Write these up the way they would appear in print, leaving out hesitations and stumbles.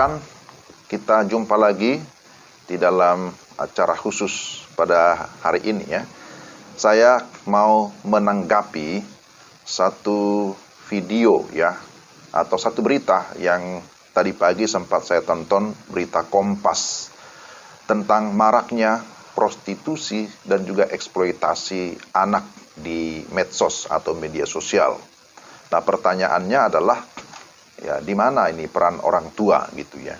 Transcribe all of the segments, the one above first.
rekan-rekan, kita jumpa lagi di dalam acara khusus pada hari ini ya. Saya mau menanggapi satu video ya, atau satu berita yang tadi pagi sempat saya tonton, berita Kompas, tentang maraknya prostitusi dan juga eksploitasi anak di medsos atau media sosial. Nah, pertanyaannya adalah, ya, di mana ini peran orang tua gitu ya.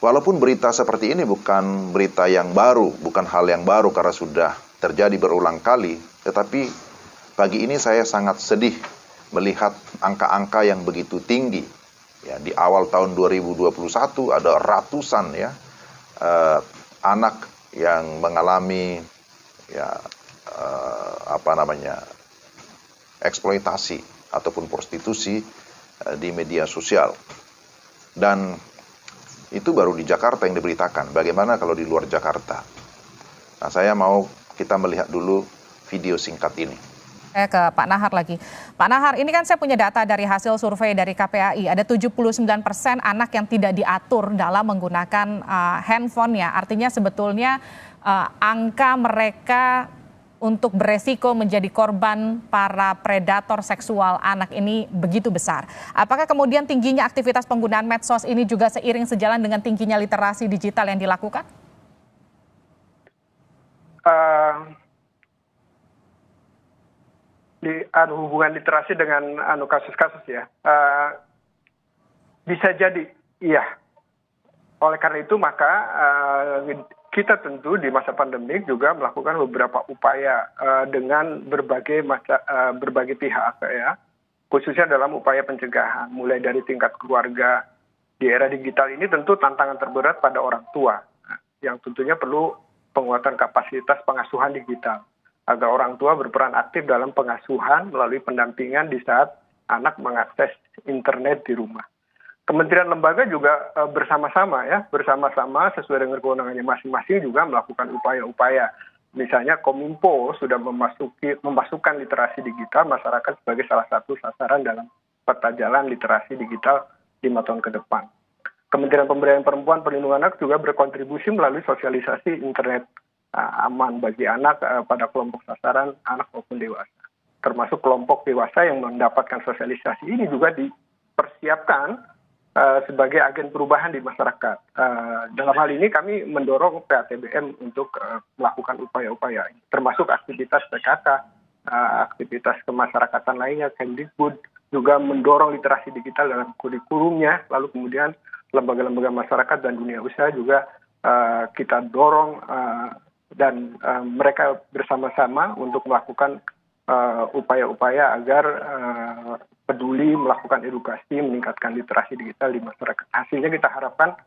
Walaupun berita seperti ini bukan berita yang baru, bukan hal yang baru karena sudah terjadi berulang kali, tetapi pagi ini saya sangat sedih melihat angka-angka yang begitu tinggi. Ya, di awal tahun 2021 ada ratusan ya anak yang mengalami ya eksploitasi ataupun prostitusi di media sosial. Dan itu baru di Jakarta yang diberitakan. Bagaimana kalau di luar Jakarta? Nah, saya mau kita melihat dulu video singkat ini. Saya ke Pak Nahar lagi. Pak Nahar, ini kan saya punya data dari hasil survei dari KPAI. Ada 79% anak yang tidak diatur dalam menggunakan handphone ya. Artinya sebetulnya angka mereka untuk beresiko menjadi korban para predator seksual anak ini begitu besar. Apakah kemudian tingginya aktivitas penggunaan medsos ini juga seiring sejalan dengan tingginya literasi digital yang dilakukan? Hubungan literasi dengan kasus-kasus ya, bisa jadi iya. Oleh karena itu maka kita tentu di masa pandemik juga melakukan beberapa upaya dengan berbagai pihak ya, khususnya dalam upaya pencegahan, mulai dari tingkat keluarga. Di era digital ini tentu tantangan terberat pada orang tua yang tentunya perlu penguatan kapasitas pengasuhan digital agar orang tua berperan aktif dalam pengasuhan melalui pendampingan di saat anak mengakses internet di rumah. Kementerian lembaga juga bersama-sama sesuai dengan kewenangannya masing-masing juga melakukan upaya-upaya. Misalnya Kominfo sudah memasukkan literasi digital masyarakat sebagai salah satu sasaran dalam peta jalan literasi digital 5 tahun ke depan. Kementerian Pemberdayaan Perempuan Perlindungan Anak juga berkontribusi melalui sosialisasi internet aman bagi anak pada kelompok sasaran anak maupun dewasa. Termasuk kelompok dewasa yang mendapatkan sosialisasi ini juga dipersiapkan sebagai agen perubahan di masyarakat. Dalam hal ini kami mendorong PATBM untuk melakukan upaya-upaya, termasuk aktivitas PKK, aktivitas kemasyarakatan lainnya, Kemdikbud juga mendorong literasi digital dalam kurikulumnya, lalu kemudian lembaga-lembaga masyarakat dan dunia usaha juga kita dorong dan mereka bersama-sama untuk melakukan upaya-upaya agar peduli melakukan edukasi, meningkatkan literasi digital di masyarakat. Hasilnya kita harapkan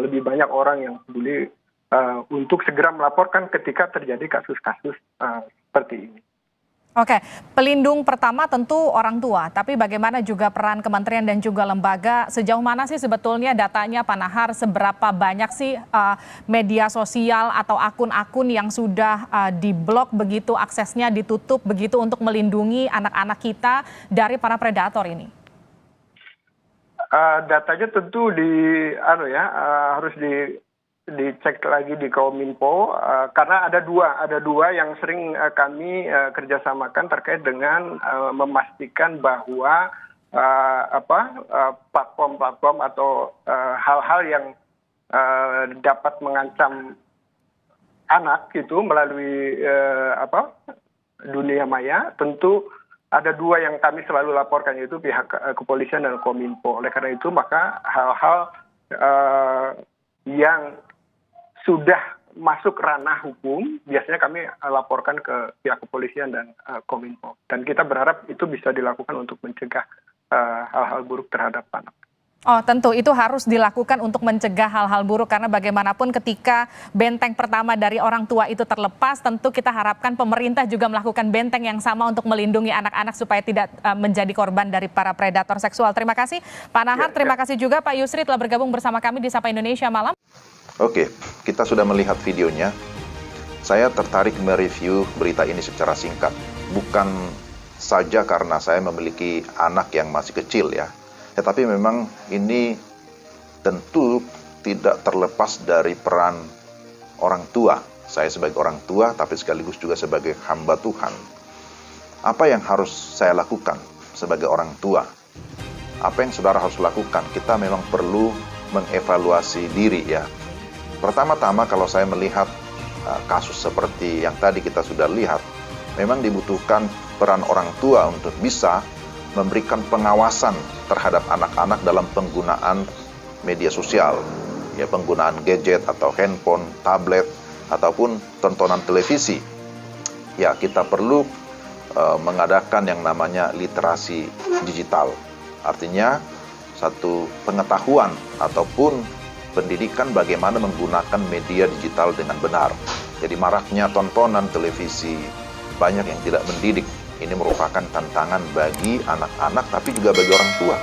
lebih banyak orang yang peduli untuk segera melaporkan ketika terjadi kasus-kasus seperti ini. Oke, pelindung pertama tentu orang tua, tapi bagaimana juga peran kementerian dan juga lembaga, sejauh mana sih sebetulnya datanya Pak Nahar, seberapa banyak sih media sosial atau akun-akun yang sudah diblok begitu, aksesnya ditutup begitu untuk melindungi anak-anak kita dari para predator ini? Datanya tentu harus dicek lagi di Kominfo karena ada dua yang sering kami kerjasamakan terkait dengan memastikan bahwa platform-platform atau hal-hal yang dapat mengancam anak itu melalui dunia maya, tentu ada dua yang kami selalu laporkan, yaitu pihak kepolisian dan Kominfo. Oleh karena itu maka hal-hal yang sudah masuk ranah hukum, biasanya kami laporkan ke pihak kepolisian dan Kominfo. Dan kita berharap itu bisa dilakukan untuk mencegah hal-hal buruk terhadap anak. Oh, tentu itu harus dilakukan untuk mencegah hal-hal buruk, karena bagaimanapun ketika benteng pertama dari orang tua itu terlepas, tentu kita harapkan pemerintah juga melakukan benteng yang sama untuk melindungi anak-anak supaya tidak menjadi korban dari para predator seksual. Terima kasih Pak Nahar, terima kasih juga Pak Yusri telah bergabung bersama kami di Sapa Indonesia Malam. Oke, kita sudah melihat videonya. Saya tertarik mereview berita ini secara singkat. Bukan saja karena saya memiliki anak yang masih kecil ya. Tetapi memang ini tentu tidak terlepas dari peran orang tua. Saya sebagai orang tua, tapi sekaligus juga sebagai hamba Tuhan. Apa yang harus saya lakukan sebagai orang tua? Apa yang saudara harus lakukan? Kita memang perlu mengevaluasi diri ya. Pertama-tama kalau saya melihat kasus seperti yang tadi kita sudah lihat, memang dibutuhkan peran orang tua untuk bisa memberikan pengawasan terhadap anak-anak dalam penggunaan media sosial, ya, penggunaan gadget atau handphone, tablet, ataupun tontonan televisi. Ya, kita perlu mengadakan yang namanya literasi digital. Artinya satu pengetahuan ataupun pendidikan bagaimana menggunakan media digital dengan benar. Jadi maraknya tontonan televisi banyak yang tidak mendidik. Ini merupakan tantangan bagi anak-anak tapi juga bagi orang tua.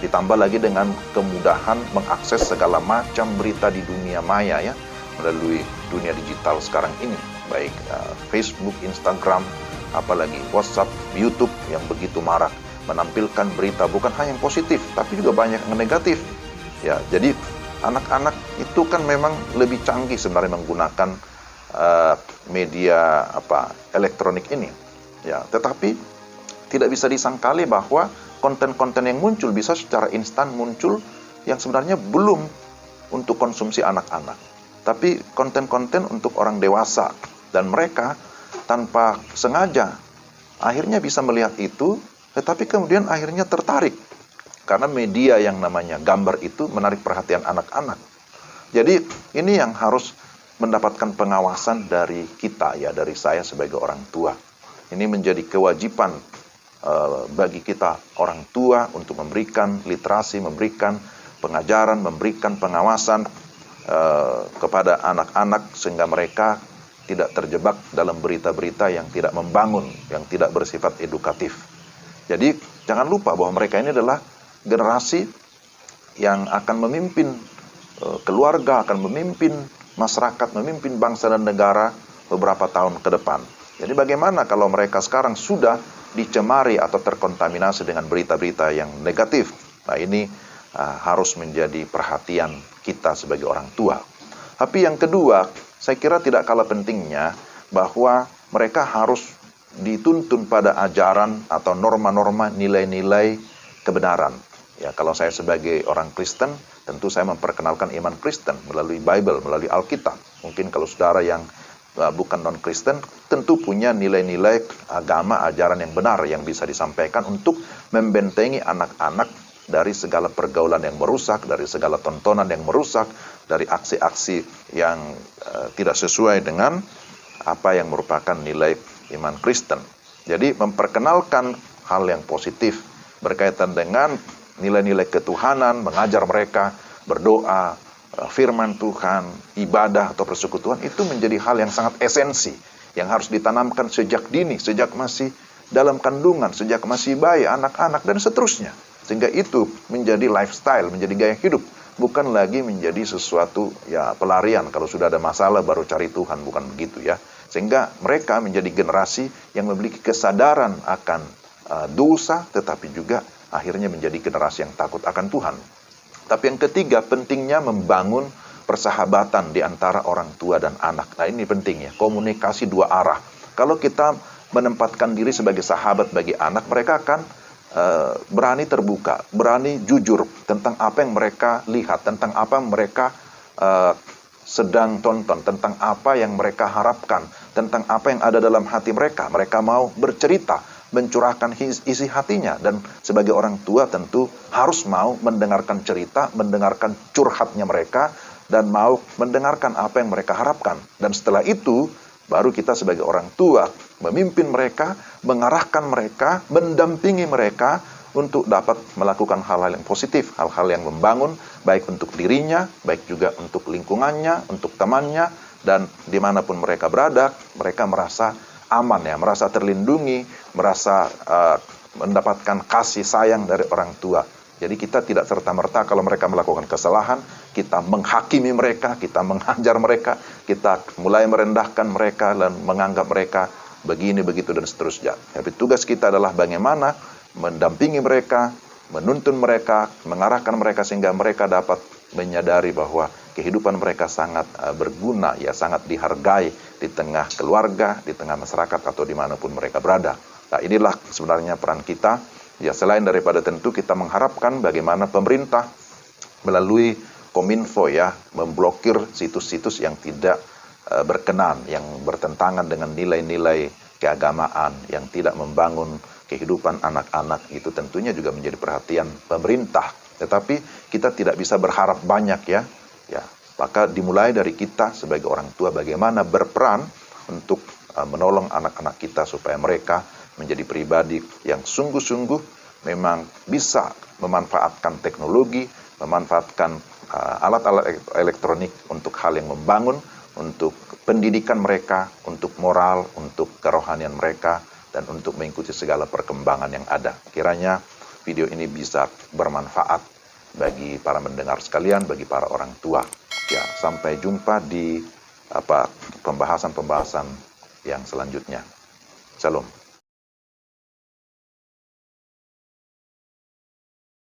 Ditambah lagi dengan kemudahan mengakses segala macam berita di dunia maya ya, melalui dunia digital sekarang ini, baik Facebook, Instagram, apalagi WhatsApp, YouTube yang begitu marak menampilkan berita bukan hanya yang positif tapi juga banyak yang negatif. Ya, jadi anak-anak itu kan memang lebih canggih sebenarnya menggunakan media elektronik ini. Ya, tetapi tidak bisa disangkali bahwa konten-konten yang muncul bisa secara instan muncul yang sebenarnya belum untuk konsumsi anak-anak. Tapi konten-konten untuk orang dewasa dan mereka tanpa sengaja akhirnya bisa melihat itu, tetapi kemudian akhirnya tertarik karena media yang namanya gambar itu menarik perhatian anak-anak. Jadi ini yang harus mendapatkan pengawasan dari kita ya, dari saya sebagai orang tua. Ini menjadi kewajiban bagi kita orang tua untuk memberikan literasi, memberikan pengajaran, memberikan pengawasan kepada anak-anak sehingga mereka tidak terjebak dalam berita-berita yang tidak membangun, yang tidak bersifat edukatif. Jadi jangan lupa bahwa mereka ini adalah generasi yang akan memimpin keluarga, akan memimpin masyarakat, memimpin bangsa dan negara beberapa tahun ke depan. Jadi bagaimana kalau mereka sekarang sudah dicemari atau terkontaminasi dengan berita-berita yang negatif? Nah ini harus menjadi perhatian kita sebagai orang tua. Tapi yang kedua, saya kira tidak kalah pentingnya bahwa mereka harus dituntun pada ajaran atau norma-norma nilai-nilai kebenaran. Ya, kalau saya sebagai orang Kristen, tentu saya memperkenalkan iman Kristen melalui Bible, melalui Alkitab. Mungkin kalau saudara yang bukan non-Kristen, tentu punya nilai-nilai agama, ajaran yang benar yang bisa disampaikan untuk membentengi anak-anak dari segala pergaulan yang merusak, dari segala tontonan yang merusak, dari aksi-aksi yang tidak sesuai dengan apa yang merupakan nilai iman Kristen. Jadi memperkenalkan hal yang positif berkaitan dengan nilai-nilai ketuhanan, mengajar mereka berdoa, firman Tuhan, ibadah atau persekutuan itu menjadi hal yang sangat esensi yang harus ditanamkan sejak dini, sejak masih dalam kandungan, sejak masih bayi, anak-anak dan seterusnya. Sehingga itu menjadi lifestyle, menjadi gaya hidup, bukan lagi menjadi sesuatu ya pelarian kalau sudah ada masalah baru cari Tuhan, bukan begitu ya. Sehingga mereka menjadi generasi yang memiliki kesadaran akan dosa, tetapi juga akhirnya menjadi generasi yang takut akan Tuhan. Tapi yang ketiga, pentingnya membangun persahabatan di antara orang tua dan anak. Nah ini penting ya, komunikasi dua arah. Kalau kita menempatkan diri sebagai sahabat bagi anak, mereka akan berani terbuka, berani jujur tentang apa yang mereka lihat, tentang apa yang mereka sedang tonton, tentang apa yang mereka harapkan, tentang apa yang ada dalam hati mereka. Mereka mau bercerita, mencurahkan isi hatinya, dan sebagai orang tua tentu harus mau mendengarkan cerita, mendengarkan curhatnya mereka, dan mau mendengarkan apa yang mereka harapkan. Dan setelah itu baru kita sebagai orang tua memimpin mereka, mengarahkan mereka, mendampingi mereka untuk dapat melakukan hal-hal yang positif, hal-hal yang membangun, baik untuk dirinya, baik juga untuk lingkungannya, untuk temannya, dan dimanapun mereka berada, mereka merasa aman ya, merasa terlindungi, merasa mendapatkan kasih sayang dari orang tua. Jadi kita tidak serta-merta kalau mereka melakukan kesalahan, kita menghakimi mereka, kita menghajar mereka, kita mulai merendahkan mereka dan menganggap mereka begini, begitu, dan seterusnya. Tapi tugas kita adalah bagaimana mendampingi mereka, menuntun mereka, mengarahkan mereka sehingga mereka dapat menyadari bahwa kehidupan mereka sangat berguna, ya sangat dihargai di tengah keluarga, di tengah masyarakat atau dimanapun mereka berada. Nah, inilah sebenarnya peran kita. Ya, selain daripada tentu kita mengharapkan bagaimana pemerintah melalui Kominfo ya memblokir situs-situs yang tidak berkenan, yang bertentangan dengan nilai-nilai keagamaan, yang tidak membangun kehidupan anak-anak. Itu tentunya juga menjadi perhatian pemerintah. Tetapi kita tidak bisa berharap banyak ya. Ya, maka dimulai dari kita sebagai orang tua bagaimana berperan untuk menolong anak-anak kita supaya mereka menjadi pribadi yang sungguh-sungguh memang bisa memanfaatkan teknologi, memanfaatkan alat-alat elektronik untuk hal yang membangun, untuk pendidikan mereka, untuk moral, untuk kerohanian mereka, dan untuk mengikuti segala perkembangan yang ada. Kiranya video ini bisa bermanfaat bagi para mendengar sekalian, bagi para orang tua. Ya, sampai jumpa di pembahasan-pembahasan yang selanjutnya. Shalom.